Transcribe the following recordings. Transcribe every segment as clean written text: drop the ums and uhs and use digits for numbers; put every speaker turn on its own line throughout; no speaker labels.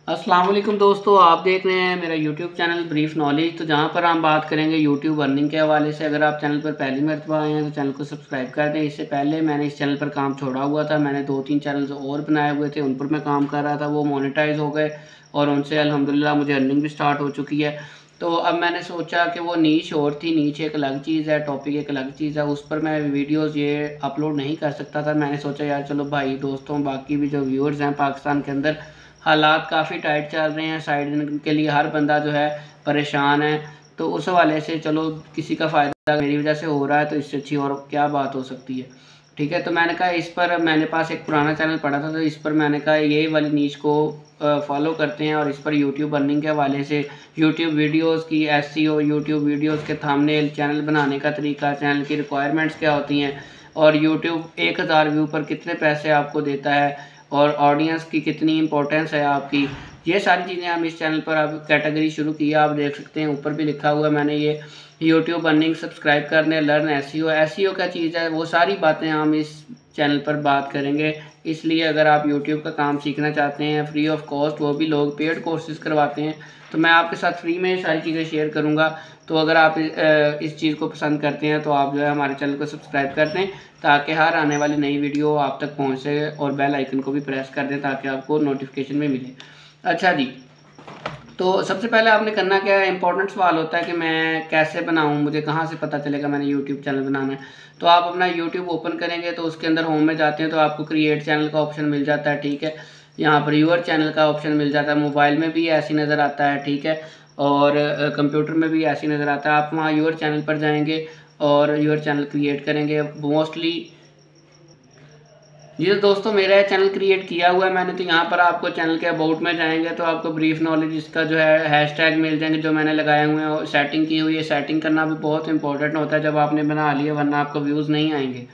अस्सलाम वालेकुम दोस्तों, आप देख रहे हैं मेरा यूट्यूब चैनल ब्रीफ नॉलेज। तो जहां पर हम बात करेंगे यूट्यूब अर्निंग के हवाले से। अगर आप चैनल पर पहली मरतबा आए हैं तो चैनल को सब्सक्राइब कर दें। इससे पहले मैंने इस चैनल पर काम छोड़ा हुआ था, मैंने 2-3 चैनल्स और बनाए हुए थे, उन पर मैं काम कर रहा था, वो मोनेटाइज हो गए और उनसे अल्हम्दुलिल्लाह मुझे अर्निंग भी स्टार्ट हो चुकी है। तो अब मैंने सोचा कि वो नीश और थी, नीच एक अलग चीज़ है, टॉपिक एक अलग चीज़ है, उस पर मैं वीडियोज़ ये अपलोड नहीं कर सकता था। मैंने सोचा यार चलो भाई दोस्तों, बाकी भी जो व्यूअर्स हैं पाकिस्तान के अंदर हालात काफ़ी टाइट चल रहे हैं, साइड इनकम के लिए हर बंदा जो है परेशान है। तो उस हवाले से चलो किसी का फ़ायदा मेरी वजह से हो रहा है तो इससे अच्छी और क्या बात हो सकती है। ठीक है, तो मैंने कहा इस पर मेरे पास एक पुराना चैनल पड़ा था, तो इस पर मैंने कहा ये वाली नीच को फॉलो करते हैं और इस पर यूट्यूब अर्निंग के हवाले से यूट्यूब वीडियोज़ की एसईओ, यूट्यूब वीडियोज़ के थंबनेल, चैनल बनाने का तरीका, चैनल की रिक्वायरमेंट्स क्या होती हैं और यूट्यूब 1000 व्यू पर कितने पैसे आपको देता है और ऑडियंस की कितनी इंपॉर्टेंस है आपकी, ये सारी चीज़ें हम इस चैनल पर अब कैटेगरी शुरू की है। आप देख सकते हैं ऊपर भी लिखा हुआ है मैंने ये यूट्यूब अर्निंग सब्सक्राइब करने, लर्न एसईओ। एसईओ क्या चीज़ है, वो सारी बातें हम इस चैनल पर बात करेंगे। इसलिए अगर आप यूट्यूब का काम सीखना चाहते हैं फ्री ऑफ कॉस्ट, वो भी लोग पेड कोर्सेज करवाते हैं, तो मैं आपके साथ फ्री में ये सारी चीज़ें शेयर करूँगा। तो अगर आप इस चीज़ को पसंद करते हैं तो आप जो है हमारे चैनल को सब्सक्राइब कर दें ताकि हर आने वाली नई वीडियो आप तक पहुँच सके और बेल आइकन को भी प्रेस कर दें ताकि आपको नोटिफिकेशन में मिले। अच्छा जी, तो सबसे पहले आपने करना क्या है, इंपॉर्टेंट सवाल होता है कि मैं कैसे बनाऊं, मुझे कहाँ से पता चलेगा मैंने यूट्यूब चैनल बनाना है। तो आप अपना यूट्यूब ओपन करेंगे तो उसके अंदर होम में जाते हैं तो आपको क्रिएट चैनल का ऑप्शन मिल जाता है। ठीक है, यहाँ पर यूअर चैनल का ऑप्शन मिल जाता है, मोबाइल में भी ऐसी नज़र आता है। ठीक है, और कंप्यूटर में भी ऐसी नज़र आता है। आप वहाँ यूअर चैनल पर जाएंगे और यूअर चैनल क्रिएट करेंगे। मोस्टली जी तो दोस्तों, मेरा ये चैनल क्रिएट किया हुआ है मैंने। तो यहाँ पर आपको चैनल के अबाउट में जाएंगे तो आपको ब्रीफ नॉलेज इसका जो है हैशटैग मिल जाएंगे जो मैंने लगाए हुए हैं और सेटिंग की हुई है। सेटिंग करना भी बहुत इंपॉर्टेंट होता है जब आपने बना लिया, वरना आपको व्यूज़ नहीं आएंगे।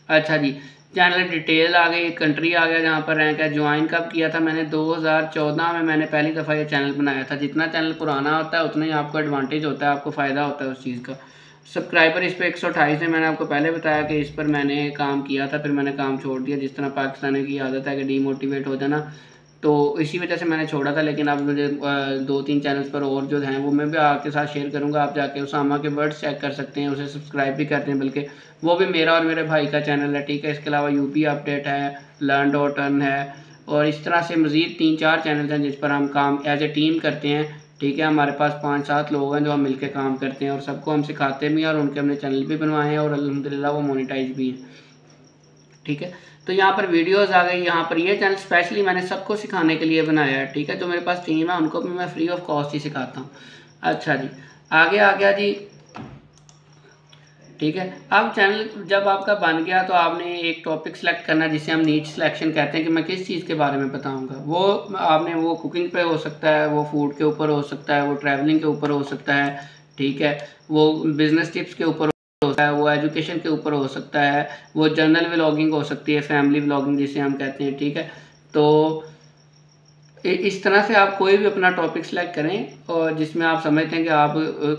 अच्छा जी, चैनल डिटेल आ गई, कंट्री आ गया जहाँ पर रैंक है। ज्वाइन कब किया था मैंने, 2014 में मैंने पहली दफ़ा ये चैनल बनाया था। जितना चैनल पुराना होता है उतना ही आपको एडवांटेज होता है, आपको फ़ायदा होता है उस चीज़ का। सब्सक्राइबर इस पर 128 है। मैंने आपको पहले बताया कि इस पर मैंने काम किया था, फिर मैंने काम छोड़ दिया। जिस तरह पाकिस्तानी की आदत है कि डीमोटिवेट हो जाना, तो इसी वजह से मैंने छोड़ा था। लेकिन अब मुझे 2-3 चैनल्स पर और जो हैं वो मैं भी आपके साथ शेयर करूंगा। आप जाके उसामा के वर्ड्स चेक कर सकते हैं, उसे सब्सक्राइब भी करते हैं, बल्कि वो भी मेरा और मेरे भाई का चैनल है। ठीक है, इसके अलावा यूपी अपडेट है, लर्न डॉट अर्न है और इस तरह से मज़ीद 3-4 चैनल्स हैं जिस पर हम काम एज ए टीम करते हैं। ठीक है, हमारे पास 5-7 लोग हैं जो हम मिलकर काम करते हैं और सबको हम सिखाते भी हैं और उनके हमने चैनल भी बनवाए हैं और अल्हम्दुलिल्लाह वो मोनेटाइज भी हैं। ठीक है, तो यहाँ पर वीडियोस आ गई। यहाँ पर ये चैनल स्पेशली मैंने सबको सिखाने के लिए बनाया है। ठीक है, जो मेरे पास टीम है उनको भी मैं फ्री ऑफ कॉस्ट ही सिखाता हूँ। अच्छा जी, आगे आ गया जी। ठीक है, अब चैनल जब आपका बन गया तो आपने एक टॉपिक सेलेक्ट करना है जिसे हम नीच सिलेक्शन कहते हैं कि मैं किस चीज़ के बारे में बताऊंगा। वो आपने वो कुकिंग पे हो सकता है, वो फूड के ऊपर हो सकता है, वो ट्रैवलिंग के ऊपर हो सकता है। ठीक है, वो बिजनेस टिप्स के ऊपर हो सकता है, वो एजुकेशन के ऊपर हो सकता है, वो जनरल व्लॉगिंग हो सकती है, फैमिली व्लॉगिंग जिसे हम कहते हैं। ठीक है, तो इस तरह से आप कोई भी अपना टॉपिक सेलेक्ट करें और जिसमें आप समझते हैं कि आप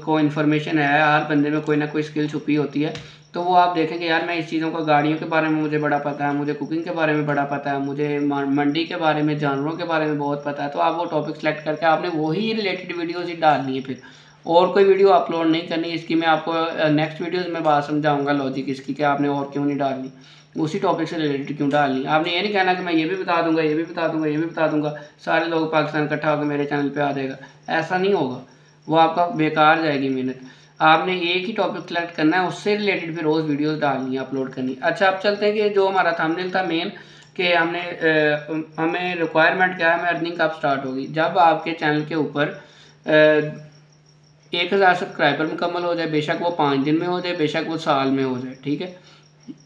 को इन्फॉर्मेशन है, हर बंदे में कोई ना कोई स्किल छुपी होती है। तो वो आप देखेंगे यार मैं इस चीज़ों का, गाड़ियों के बारे में मुझे बड़ा पता है, मुझे कुकिंग के बारे में बड़ा पता है, मुझे मंडी के बारे में, जानवरों के बारे में बहुत पता है। तो आप वो टॉपिक सेलेक्ट करके आपने वही रिलेटेड वीडियोज़ ही डालनी है, फिर और कोई वीडियो अपलोड नहीं करनी। इसकी मैं आपको नेक्स्ट वीडियोज़ में बात समझाऊंगा लॉजिक इसकी कि आपने और क्यों नहीं डालनी, उसी टॉपिक से रिलेटेड क्यों डालनी। आपने ये नहीं कहना कि मैं ये भी बता दूंगा, ये भी बता दूंगा, ये भी बता दूंगा, सारे लोग पाकिस्तान इकट्ठा होकर मेरे चैनल पे आ जाएगा। ऐसा नहीं होगा, वो आपका बेकार जाएगी मेहनत। आपने एक ही टॉपिक सेलेक्ट करना है, उससे रिलेटेड फिर रोज़ वीडियोस डालनी है, अपलोड करनी है। अच्छा, अब चलते हैं कि जो हमारा थंबनेल था मेन, कि हमें रिक्वायरमेंट क्या है, हमें अर्निंग कब स्टार्ट होगी। जब आपके चैनल के ऊपर 1000 सब्सक्राइबर मुकम्मल हो जाए, बेशक वो 5 दिन में हो जाए, बेशक वो साल में हो जाए। ठीक है,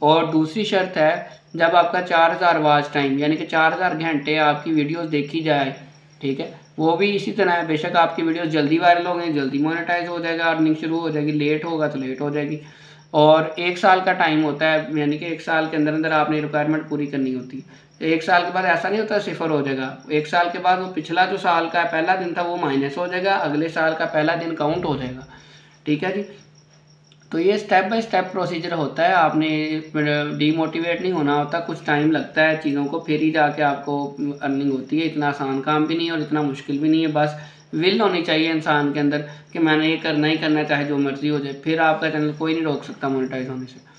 और दूसरी शर्त है जब आपका 4000 वॉच टाइम यानी कि 4000 घंटे आपकी वीडियोस देखी जाए। ठीक है, वो भी इसी तरह है, बेशक आपकी वीडियोस जल्दी वायरल हो गई, जल्दी मोनेटाइज हो जाएगा, अर्निंग शुरू हो जाएगी, लेट होगा तो लेट हो जाएगी। और 1 साल का टाइम होता है, यानी कि 1 साल के अंदर अंदर आपने रिक्वायरमेंट पूरी करनी होती है। तो 1 साल के बाद ऐसा नहीं होता सिफर हो जाएगा। 1 साल के बाद वो पिछला जो साल का पहला दिन था वो माइनस हो जाएगा, अगले साल का पहला दिन काउंट हो जाएगा। ठीक है जी, तो ये स्टेप बाय स्टेप प्रोसीजर होता है, आपने डीमोटिवेट नहीं होना होता, कुछ टाइम लगता है चीज़ों को, फिर ही जाके आपको अर्निंग होती है। इतना आसान काम भी नहीं है और इतना मुश्किल भी नहीं है, बस विल होनी चाहिए इंसान के अंदर कि मैंने ये करना ही करना है, चाहे जो मर्ज़ी हो जाए, फिर आपका चैनल कोई नहीं रोक सकता मोनेटाइज होने से।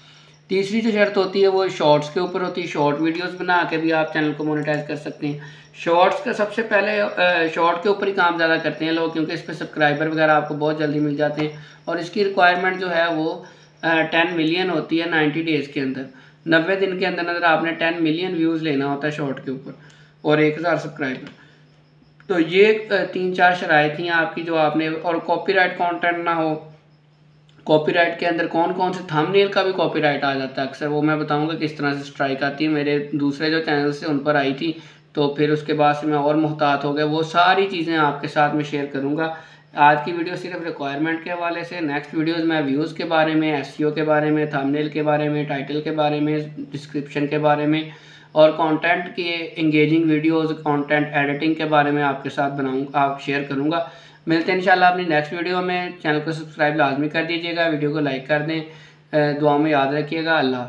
तीसरी जो शर्त होती है वो शॉर्ट्स के ऊपर होती है। शॉर्ट वीडियोस बना के भी आप चैनल को मोनेटाइज कर सकते हैं। शॉर्ट्स का सबसे पहले शॉर्ट के ऊपर ही काम ज़्यादा करते हैं लोग, क्योंकि इस पर सब्सक्राइबर वगैरह आपको बहुत जल्दी मिल जाते हैं और इसकी रिक्वायरमेंट जो है वो 10 मिलियन होती है 90 डेज़ के अंदर। 90 दिन के अंदर अंदर आपने 10 मिलियन व्यूज़ लेना होता है शॉर्ट के ऊपर और 1000 सब्सक्राइबर। तो ये 3-4 शराइत थी आपकी जो आपने, और कॉपीराइट कंटेंट ना हो। कॉपीराइट के अंदर कौन कौन से, थंबनेल का भी कॉपीराइट आ जाता है अक्सर, वो मैं बताऊंगा किस तरह से स्ट्राइक आती है। मेरे दूसरे जो चैनल से उन पर आई थी, तो फिर उसके बाद से मैं और मुहतात हो गया। वो सारी चीज़ें आपके साथ में शेयर करूंगा। आज की वीडियो सिर्फ रिक्वायरमेंट के हवाले से, नेक्स्ट वीडियोस में व्यूज़ के बारे में, एसईओ के बारे में, थंबनेल के बारे में, टाइटल के बारे में, डिस्क्रिप्शन के बारे में और कंटेंट के एंगेजिंग वीडियोस, कंटेंट एडिटिंग के बारे में आपके साथ बनाऊंगा, आप शेयर करूंगा। मिलते हैं इंशाल्लाह अपनी नेक्स्ट वीडियो में। चैनल को सब्सक्राइब लाजमी कर दीजिएगा, वीडियो को लाइक कर दें, दुआ में याद रखिएगा। अल्लाह हाफ़िज़।